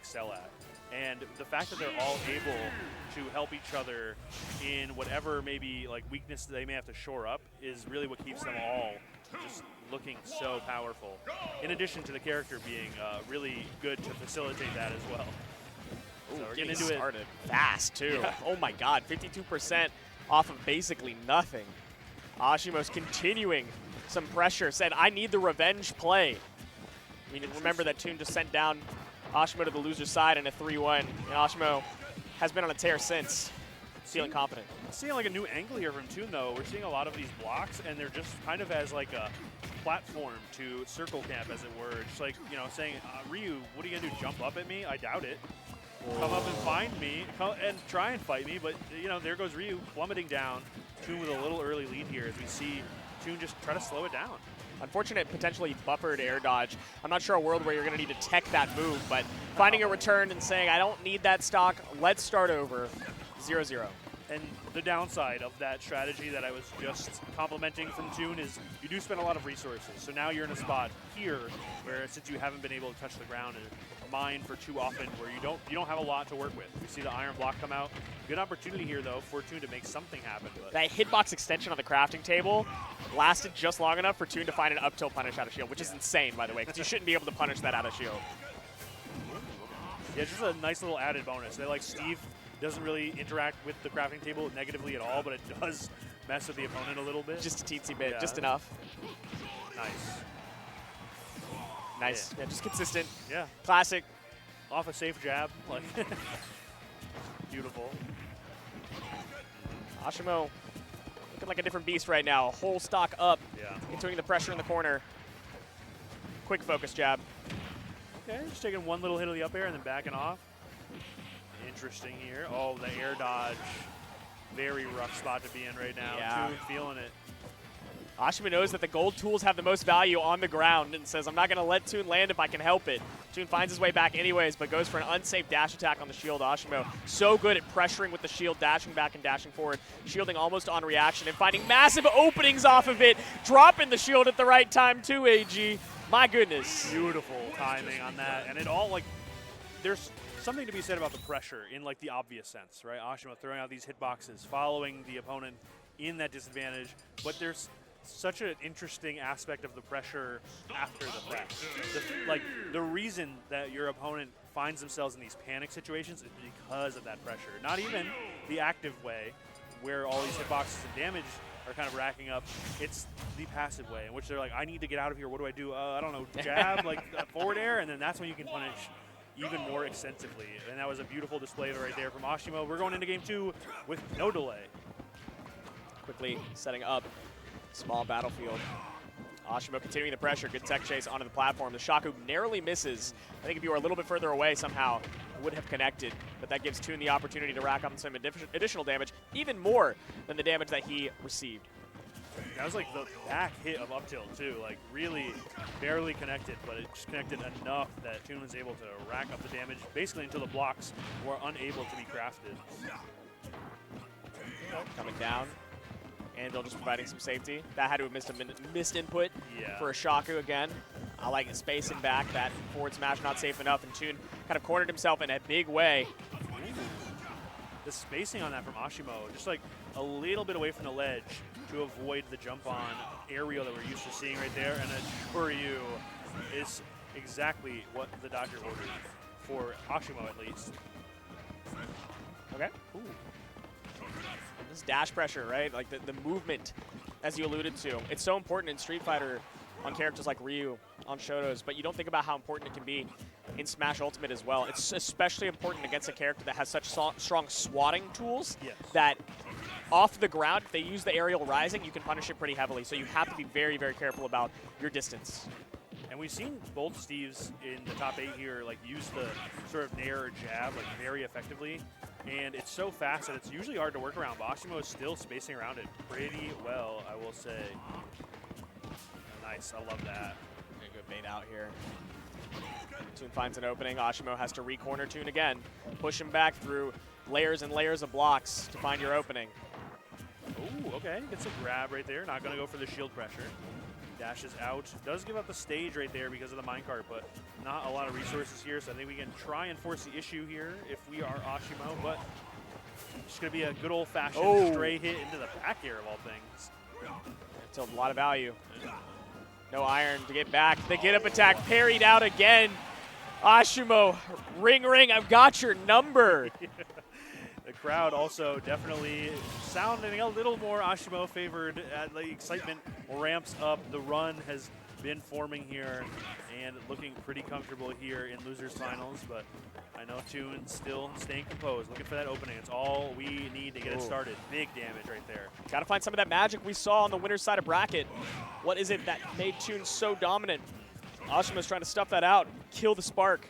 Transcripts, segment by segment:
excel at. And the fact that they're all able to help each other in whatever maybe like weakness they may have to shore up is really what keeps them all just looking so powerful. In addition to the character being really good to facilitate that as well. Ooh, So we're getting getting into started fast too. Yeah. Oh my God, 52% off of basically nothing. Asimo's continuing some pressure, said, I need the revenge play. I mean, remember that Toon just sent down Asimo to the loser's side in a 3-1, and Asimo has been on a tear since, feeling confident. Seeing like a new angle here from Toon though. We're seeing a lot of these blocks and they're just kind of as like a platform to circle camp, as it were. Just like, you know, saying, Ryu, what are you gonna do, jump up at me? I doubt it. Come up and find me, and try and fight me, but you know, there goes Ryu plummeting down. Toon with a little early lead here as we see Toon just try to slow it down. Unfortunate, potentially buffered air dodge. I'm not sure a world where you're going to need to tech that move, but finding a return and saying, I don't need that stock, let's start over, 0-0. And the downside of that strategy that I was just complimenting from Toon is you do spend a lot of resources. So now you're in a spot here where since you haven't been able to touch the ground and mine for too often, where you don't have a lot to work with. You see the iron block come out. Good opportunity here though for Toon to make something happen. That hitbox extension on the crafting table lasted just long enough for Toon to find an up tilt punish out of shield, which is insane, by the way, because you shouldn't be able to punish that out of shield. Yeah, just a nice little added bonus. They like Steve doesn't really interact with the crafting table negatively at all, but it does mess with the opponent a little bit. Just a teensy bit, yeah. just enough. Nice. Nice, yeah, just consistent. Yeah. Classic. Off a safe jab, like beautiful. Asimo looking like a different beast right now. Whole stock up, Yeah. continuing the pressure in the corner. Quick focus jab. Okay, just taking one little hit of the up air and then backing off. Interesting here. Oh, the air dodge. Very rough spot to be in right now. Yeah. Toon feeling it. Asimo knows that the gold tools have the most value on the ground and says, I'm not going to let Toon land if I can help it. Toon finds his way back anyways, but goes for an unsafe dash attack on the shield. Asimo so good at pressuring with the shield, dashing back and dashing forward, shielding almost on reaction and finding massive openings off of it, dropping the shield at the right time too, AG. My goodness. Beautiful timing on that. And it all, like, there's something to be said about the pressure in, like, the obvious sense, right? Asimo throwing out these hitboxes, following the opponent in that disadvantage, but there's such an interesting aspect of the pressure after the fact. The reason that your opponent finds themselves in these panic situations is because of that pressure. Not even the active way, where all these hitboxes and damage are kind of racking up. It's the passive way in which they're like, I need to get out of here. What do I do? I don't know, jab, like forward air, and then that's when you can punish even more extensively. And that was a beautiful display right there from Asimo. We're going into game 2 with no delay. Quickly setting up. Small battlefield. Asimo continuing the pressure. Good tech chase onto the platform. The Shaku narrowly misses. I think if you were a little bit further away somehow, it would have connected. But that gives Toon the opportunity to rack up some additional damage, even more than the damage that he received. That was like the back hit of up tilt too. Like really barely connected, but it just connected enough that Toon was able to rack up the damage basically until the blocks were unable to be crafted. Coming down. Anvil just providing some safety. That had to have missed input for a Shaku again. I like his spacing back. That forward smash not safe enough, and Toon kind of cornered himself in a big way. The spacing on that from Asimo, just like a little bit away from the ledge to avoid the jump on aerial that we're used to seeing right there, and a Shuryu is exactly what the Dodger ordered for Asimo at least. Okay. Ooh. This dash pressure, right? Like the movement, as you alluded to. It's so important in Street Fighter on characters like Ryu, on Shotos, but you don't think about how important it can be in Smash Ultimate as well. It's especially important against a character that has such strong swatting tools that off the ground, if they use the aerial rising, you can punish it pretty heavily. So you have to be very, very careful about your distance. And we've seen both Steves in the top 8 here like use the sort of nair or jab like very effectively. And it's so fast that it's usually hard to work around. But Asimo is still spacing around it pretty well, I will say. Nice, I love that. Good bait out here. Toon finds an opening. Asimo has to re-corner Toon again. Push him back through layers and layers of blocks to find your opening. Ooh, okay. Gets a grab right there. Not going to go for the shield pressure. Dashes out. Does give up the stage right there because of the minecart, but not a lot of resources here, so I think we can try and force the issue here if we are Asimo, but it's going to be a good old-fashioned stray hit into the back air of all things. It's a lot of value. No iron to get back. The get-up attack parried out again. Asimo, ring, ring, I've got your number. The crowd also definitely sounding a little more Asimo favored. The excitement ramps up. The run has been forming here and looking pretty comfortable here in losers finals, but I know Toon still staying composed, looking for that opening. It's all we need to get it started. Big damage right there. Got to find some of that magic we saw on the winner's side of bracket. What is it that made Toon so dominant? Ashimo's trying to stuff that out, kill the spark.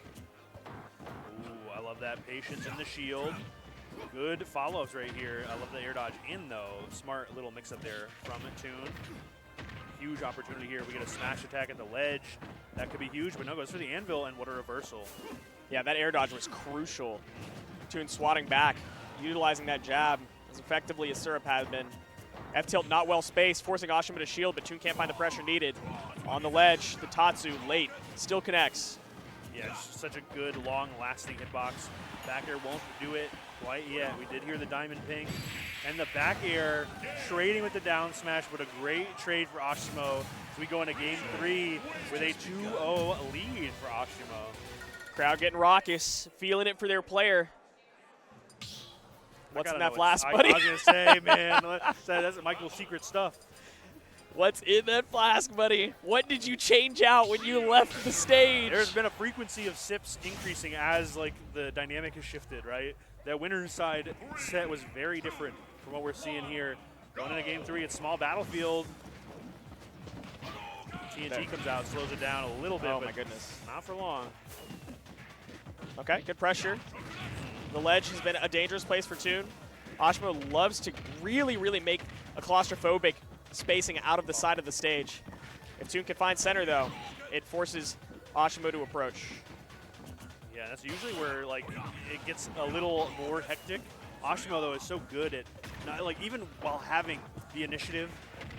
Ooh, I love that patience in the shield. Good follow-ups right here. I love the air dodge in, though. Smart little mix-up there from Toon. Huge opportunity here. We get a smash attack at the ledge. That could be huge, but no, goes for the anvil, and what a reversal. Yeah, that air dodge was crucial. Toon swatting back, utilizing that jab as effectively as Syrup has been. F-tilt not well spaced, forcing Asimo to shield, but Toon can't find the pressure needed. On the ledge, the Tatsu late, still connects. Yeah, it's such a good, long-lasting hitbox. Back air won't do it quite yet. We did hear the diamond ping. And the back air trading with the down smash, but a great trade for Asimo. So we go into game 3 with a 2-0 lead for Asimo. Crowd getting raucous, feeling it for their player. What's in that flask, I buddy? was going to say, man, that's Michael's secret stuff. What's in that flask, buddy? What did you change out when you left the stage? There's been a frequency of sips increasing as the dynamic has shifted, right? That winner's side set was very different from what we're seeing here. Going into game 3, it's small battlefield. TNT comes out, slows it down a little bit, oh but my goodness, not for long. Okay, good pressure. The ledge has been a dangerous place for Toon. Asimo loves to really, really make a claustrophobic spacing out of the side of the stage. If Toon can find center, though, it forces Asimo to approach. Yeah, that's usually where it gets a little more hectic. Asimo, though, is so good at even while having the initiative,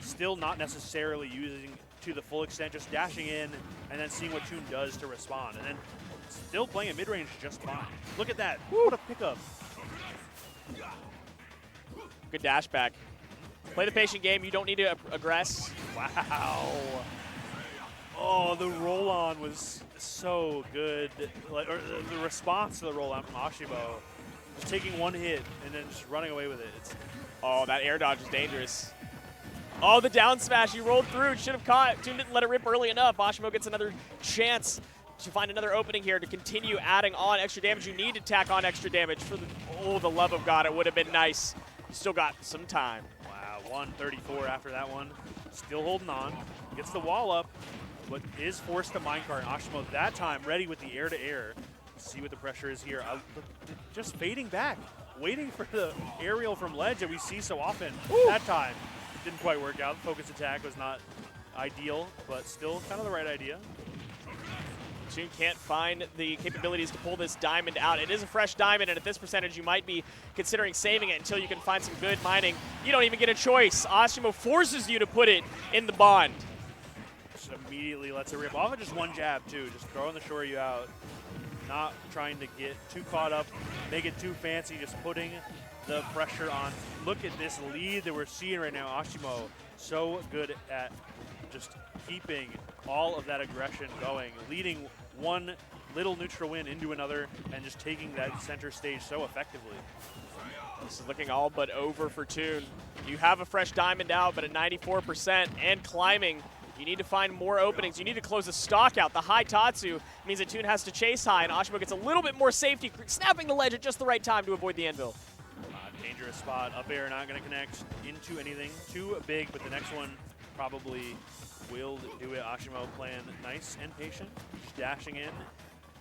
still not necessarily using to the full extent, just dashing in and then seeing what Toon does to respond, and then still playing at mid-range just fine. Look at that! Woo. What a pickup! Good dash back. Play the patient game. You don't need to aggress. Wow. Oh, the roll-on was so good. Or the response to the roll-on from Asimo. Just taking one hit and then just running away with it. Oh, that air dodge is dangerous. Oh, the down smash. He rolled through. Should have caught. Toon didn't let it rip early enough. Asimo gets another chance to find another opening here to continue adding on extra damage. You need to tack on extra damage. For the love of God, it would have been nice. You still got some time. Wow, 134 after that one. Still holding on. Gets the wall up, but is forced to minecart. Asimo that time ready with the air-to-air. See what the pressure is here. Just fading back, waiting for the aerial from ledge that we see so often. Ooh. That time didn't quite work out. Focus attack was not ideal, but still kind of the right idea. Toon can't find the capabilities to pull this diamond out. It is a fresh diamond, and at this percentage, you might be considering saving it until you can find some good mining. You don't even get a choice. Asimo forces you to put it in the bond. Just immediately lets it rip off of just one jab, too. Just throwing the Shoryu out. Not trying to get too caught up, make it too fancy, just putting the pressure on. Look at this lead that we're seeing right now. Asimo so good at just keeping all of that aggression going, leading one little neutral win into another, and just taking that center stage so effectively. This is looking all but over for Toon. You have a fresh diamond out, but at 94% and climbing. You need to find more openings. You need to close the stock out. The high Tatsu means that Toon has to chase high, and Asimo gets a little bit more safety, snapping the ledge at just the right time to avoid the anvil. Dangerous spot. Up air not going to connect into anything too big, but the next one probably will do it. Asimo playing nice and patient, just dashing in,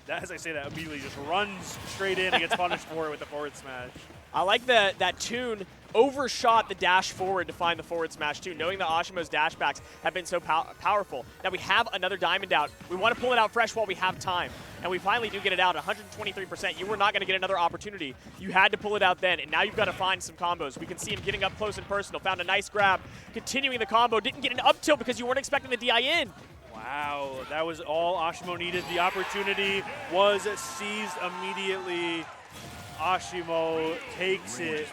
as I say that, immediately just runs straight in and gets punished for it with the forward smash. I like that Toon overshot the dash forward to find the forward smash too, knowing that Asimo's dash backs have been so powerful. Now we have another diamond out. We want to pull it out fresh while we have time. And we finally do get it out, 123%. You were not going to get another opportunity. You had to pull it out then, and now you've got to find some combos. We can see him getting up close and personal, found a nice grab, continuing the combo, didn't get an up tilt because you weren't expecting the DI in. Wow, that was all Asimo needed. The opportunity was seized immediately. Asimo takes it